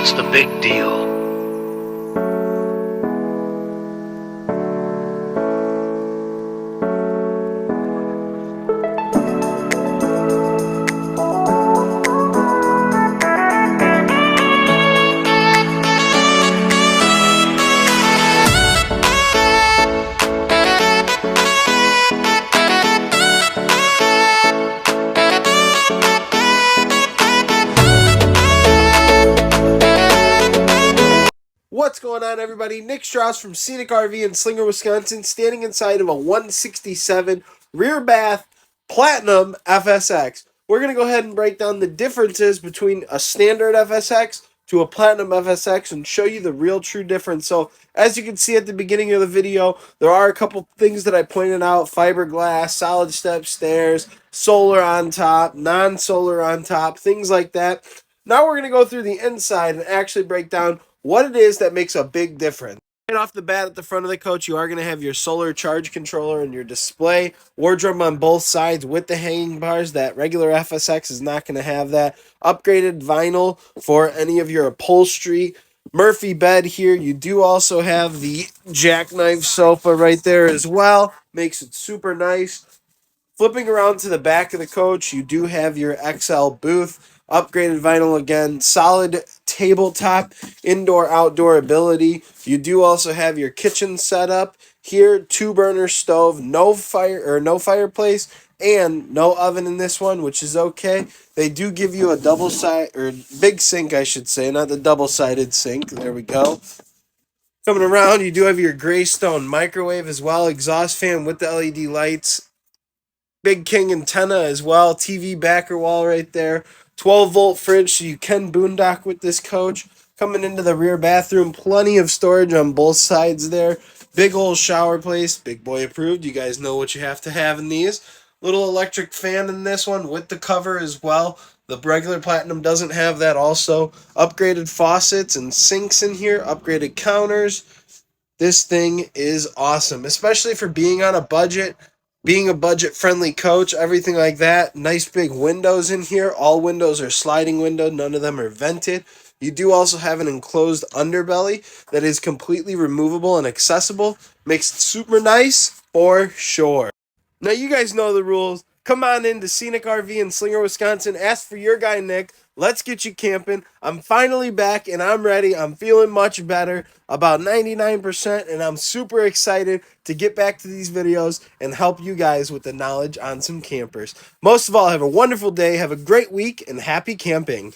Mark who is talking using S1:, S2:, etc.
S1: What's the big deal?
S2: What's going on, everybody? Nick Strauss from Scenic RV in Slinger, Wisconsin, standing inside of a 167 rear bath Platinum FSX. We're going to go ahead and break down the differences between a standard FSX to a Platinum FSX and show you the real true difference. So, as you can see at the beginning of the video, there are a couple things that I pointed out: fiberglass, solid step stairs, solar on top, non-solar on top, things like that. Now we're going to go through the inside and actually break down what it is that makes a big difference. Right off the bat at the front of the coach, you are going to have your solar charge controller and your display wardrobe on both sides with the hanging bars. That regular FSX is not going to have that. Upgraded vinyl for any of your upholstery. Murphy bed here. You do also have the jackknife sofa right there as well. Makes it super nice. Flipping around to the back of the coach, you do have your XL booth, upgraded vinyl again, solid tabletop, indoor-outdoor ability. You do also have your kitchen setup here, 2-burner stove, no fireplace, and no oven in this one, which is okay. They do give you a big sink, I should say, not the double-sided sink. There we go. Coming around, you do have your Greystone microwave as well, exhaust fan with the LED lights. Big King antenna as well, TV backer wall right there, 12-volt fridge, so you can boondock with this coach. Coming into the rear bathroom, plenty of storage on both sides there. Big old shower place, big boy approved. You guys know what you have to have in these. Little electric fan in this one with the cover as well. The regular Platinum doesn't have that also. Upgraded faucets and sinks in here, upgraded counters. This thing is awesome, especially for being on a budget, being a budget-friendly coach, everything like that. Nice big windows in here. All windows are sliding window. None of them are vented. You do also have an enclosed underbelly that is completely removable and accessible. Makes it super nice for sure. Now, you guys know the rules. Come on into Scenic RV in Slinger, Wisconsin. Ask for your guy, Nick. Let's get you camping. I'm finally back and I'm ready. I'm feeling much better, about 99%, and I'm super excited to get back to these videos and help you guys with the knowledge on some campers. Most of all, have a wonderful day, have a great week, and happy camping.